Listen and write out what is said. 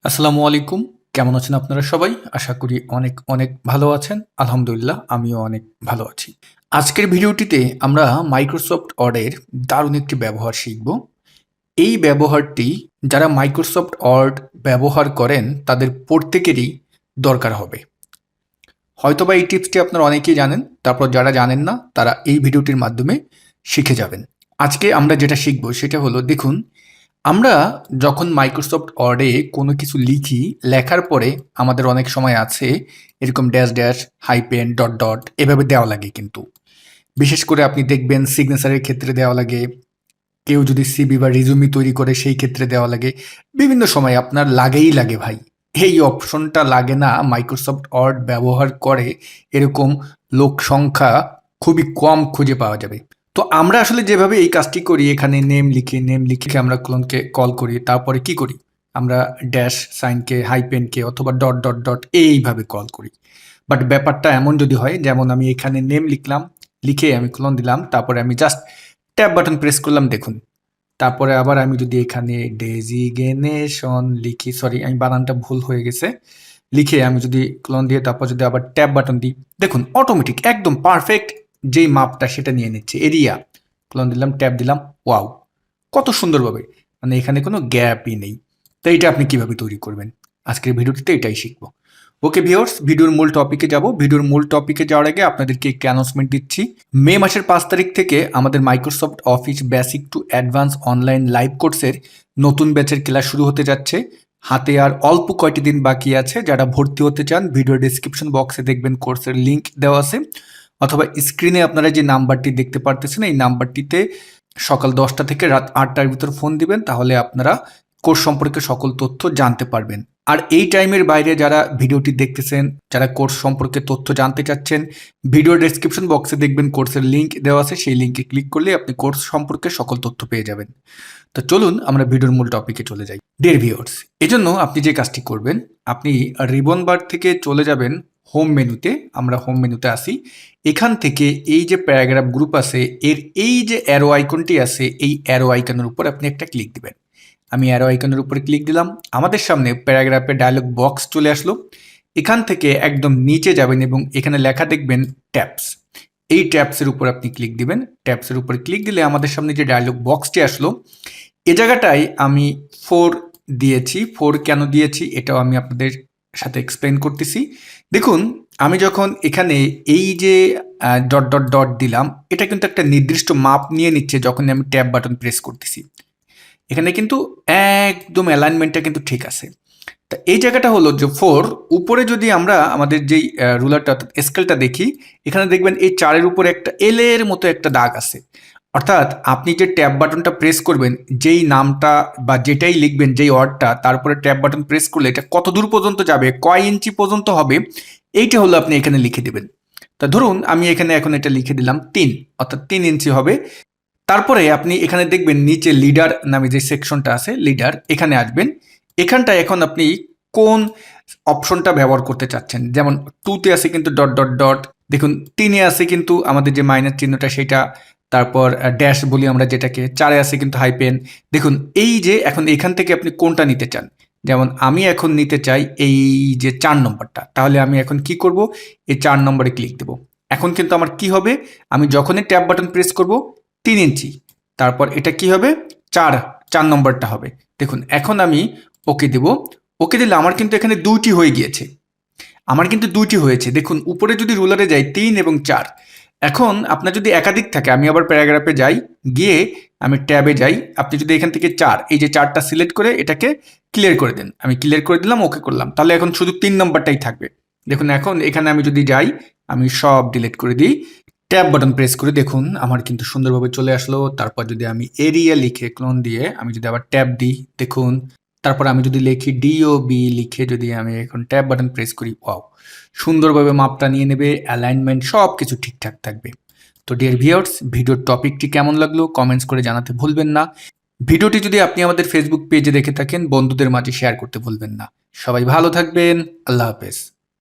আসসালামু আলাইকুম। কেমন আছেন আপনারা সবাই? আশা করি অনেক, অনেক ভালো আছেন। আলহামদুলিল্লাহ আমিও অনেক ভালো আছি। আজকের ভিডিওটিতে আমরা মাইক্রোসফট ওয়ার্ডের দারুণ একটি ব্যবহার শিখব। এই ব্যবহারটি যারা মাইক্রোসফট ওয়ার্ড ব্যবহার করেন তাদের প্রত্যেকেরই দরকার হবে। হয়তোবা এই টিপসটি আপনারা অনেকেই জানেন, তারপর যারা জানেন না তারা এই ভিডিওটির মাধ্যমে শিখে যাবেন। আজকে আমরা যেটা শিখব সেটা হলো দেখুন, আমরা যখন মাইক্রোসফট ওয়ার্ডে কোনো কিছু লিখি, লেখার পরে আমাদের অনেক সময় আছে এরকম dash dash, hyphen, dot dot এভাবে দেওয়া লাগে কিন্তু। বিশেষ করে আপনি দেখবেন সিগনেচারের ক্ষেত্রে দেওয়া লাগে, কেউ যদি সিভি বা রিজুমি তৈরি করে সেই ক্ষেত্রে দেওয়া লাগে। বিভিন্ন সময় আপনার লাগেই লাগে ভাই। এই অপশনটা লাগে না মাইক্রোসফট ওয়ার্ড ব্যবহার করে এরকম লোক সংখ্যা খুবই কম খুঁজে পাওয়া যাবে। তো আমরা আসলে যেভাবে এই কাজটি করি, এখানে নেম লিখে আমরা ক্লোনকে কল করি, তারপরে কি করি, আমরা ড্যাশ সাইনকে, হাইপেনকে অথবা ডট ডট ডট এইভাবে কল করি। বাট ব্যাপারটা এমন যদি হয়, যেমন আমি এখানে নেম লিখলাম, লিখে আমি ক্লোন দিলাম, তারপরে আমি জাস্ট ট্যাব বাটন প্রেস করলাম, দেখুন। তারপরে আবার আমি যদি এখানে ডেজিগনেশন লিখি, সরি আমি বানানটা ভুল হয়ে গেছে, লিখে আমি যদি ক্লোন দিয়ে তারপর যদি আবার ট্যাব বাটন দিই, দেখুন অটোমেটিক একদম পারফেক্ট যেই মাপটা সেটা নিয়ে নিচ্ছে। এরিয়া ক্লোন দিলাম, ট্যাব দিলাম, ওয়াও কত সুন্দরভাবে, মানে এখানে কোনো গ্যাপই নেই। তো এইটা আপনি কিভাবে তৈরি করবেন আজকের ভিডিওটিতে এটাই শিখবো। ওকে ভিউয়ার্স, ভিডিওর মূল টপিকে যাব। ভিডিওর মূল টপিকে যাওয়ার আগে আপনাদেরকে একটি অ্যানাউন্সমেন্ট দিচ্ছি। মে মাসের 5 তারিখ থেকে আমাদের Microsoft office basic to advance online live কোর্সের নতুন ব্যাচের ক্লাস শুরু হতে যাচ্ছে। হাতে আর অল্প কয়টি দিন বাকি আছে। যারা ভর্তি হতে চান ভিডিও ডেসক্রিপশন বক্সে দেখবেন কোর্সের লিঙ্ক দেওয়া আছে, অথবা স্ক্রিনে আপনারা যে নাম্বারটি দেখতে পারতেছেন এই নাম্বারটিতে সকাল 10টা থেকে রাত 8টার ভিতর ফোন দিবেন, তাহলে আপনারা কোর্স সম্পর্কে সকল তথ্য জানতে পারবেন। আর এই টাইমের বাইরে যারা ভিডিওটি দেখতেছেন, যারা কোর্স সম্পর্কে তথ্য জানতে চাচ্ছেন, ভিডিও ডেসক্রিপশন বক্সে দেখবেন কোর্সের লিঙ্ক দেওয়া আছে, সেই লিঙ্কে ক্লিক করলে আপনি কোর্স সম্পর্কে সকল তথ্য পেয়ে যাবেন। তো চলুন আমরা ভিডিওর মূল টপিকে চলে যাই। ডিয়ার ভিউয়ার্স, এজন্য আপনি যে কাজটি করবেন, আপনি রিবন বার থেকে চলে যাবেন হোম মেনুতে। আমরা হোম মেনুতে আসি। এখান থেকে এই যে প্যারাগ্রাফ গ্রুপ আছে, এর এই যে অ্যারো আইকনটি আছে, এই অ্যারো আইকনের উপর আপনি একটা ক্লিক দিবেন। আমি অ্যারো আইকনের উপরে ক্লিক দিলাম, আমাদের সামনে প্যারাগ্রাফের ডায়লগ বক্স চলে আসলো। এখান থেকে একদম নিচে যাবেন এবং এখানে লেখা দেখবেন ট্যাবস। এই ট্যাবসের উপর আপনি ক্লিক দিবেন। ট্যাবসের উপরে ক্লিক দিলে আমাদের সামনে যে ডায়লগ বক্সটি আসলো, এ জায়গাটায় আমি 4 দিয়েছি। 4 কেন দিয়েছি এটাও আমি আপনাদের সাথে এক্সপ্লেন করতেছি। দেখুন, আমি যখন এখানে এই যে ডট ডট ডট দিলাম, এটা কিন্তু একটা নির্দিষ্ট মাপ নিয়ে নিচ্ছে যখন আমি ট্যাব বাটন প্রেস করতেছি। এখানে কিন্তু একদম অ্যালাইনমেন্টটা কিন্তু ঠিক আছে। তা এই জায়গাটা হলো যে 4 উপরে যদি আমরা আমাদের যেই রুলারটা অর্থাৎ স্কেলটা দেখি, এখানে দেখবেন এই 4-এর উপরে একটা এল এর মতো একটা দাগ আছে। অর্থাৎ আপনি যে ট্যাব বাটনটা প্রেস করবেন, যেই নামটা বা যেটাই লিখবেন, যেই ওয়ার্ডটা, তারপরে ট্যাব বাটন প্রেস করলে এটা কত দূর পর্যন্ত যাবে, কয় ইঞ্চি পর্যন্ত হবে, এইটা হলো আপনি এখানে লিখে দেবেন। তা ধরুন আমি এখানে এখন এটা লিখে দিলাম 3, অর্থাৎ 3 ইঞ্চি হবে। তারপরে আপনি এখানে দেখবেন নিচে লিডার নামে যে সেকশনটা আছে, লিডার, এখানে আসবেন। এখানটায় এখন আপনি কোন অপশনটা ব্যবহার করতে চাচ্ছেন, যেমন 2-তে আছে কিন্তু ডট ডট ডট, দেখুন 3-এ আছে কিন্তু আমাদের যে মাইনাস চিহ্নটা সেটা, তারপর ড্যাশ বলি আমরা যেটাকে, 4-এ আছে কিন্তু হাইপেন। দেখুন এই যে এখন এখান থেকে আপনি কোনটা নিতে চান, যেমন আমি এখন নিতে চাই এই যে 4 নম্বরটা, তাহলে আমি এখন কি করব, এই 4 নম্বরে ক্লিক দেব। এখন কিন্তু আমার কি হবে, আমি যখনই ট্যাব বাটন প্রেস করব 3 ইঞ্চি, তারপর এটা কি হবে, 4 নম্বরটা হবে। দেখুন এখন আমি ওকে দেব। ওকে দিলে আমার কিন্তু এখানে 2টি হয়ে গিয়েছে, আমার কিন্তু 2টি হয়েছে। দেখুন উপরে যদি রুলারে যাই 3 এবং 4। এখন আপনার যদি একাধিক থাকে, আমি আবার প্যারাগ্রাফে যাই, গিয়ে আমি ট্যাবে যাই। আপনি যদি এখান থেকে 4, এই যে 4টা সিলেক্ট করে এটাকে ক্লিয়ার করে দেন, আমি ক্লিয়ার করে দিলাম, ওকে করলাম, তাহলে এখন শুধু 3 নম্বরটাই থাকবে। দেখুন এখন এখানে আমি যদি যাই, আমি সব ডিলিট করে দিই, ট্যাব বাটন প্রেস করে দেখুন আমার কিন্তু সুন্দরভাবে চলে আসলো। তারপর যদি আমি এরিয়া লিখে ক্লোন দিয়ে আমি যদি আবার ট্যাব দিই, দেখুন, তারপর আমি যদি লিখি ডিওবি লিখে যদি আমি এখন ট্যাব বাটন প্রেস করি, ওয়াও সুন্দরভাবে মাপটা নিয়ে নেবে, অ্যালাইনমেন্ট সব কিছু ঠিকঠাক থাকবে। তো ডিয়ার ভিউয়ার্স, ভিডিওর টপিকটি কেমন লাগলো কমেন্টস করে জানাতে ভুলবেন না। ভিডিওটি যদি আপনি আমাদের ফেসবুক পেজে দেখে থাকেন, বন্ধুদের মাঝে শেয়ার করতে ভুলবেন না। সবাই ভালো থাকবেন, আল্লাহ হাফেজ।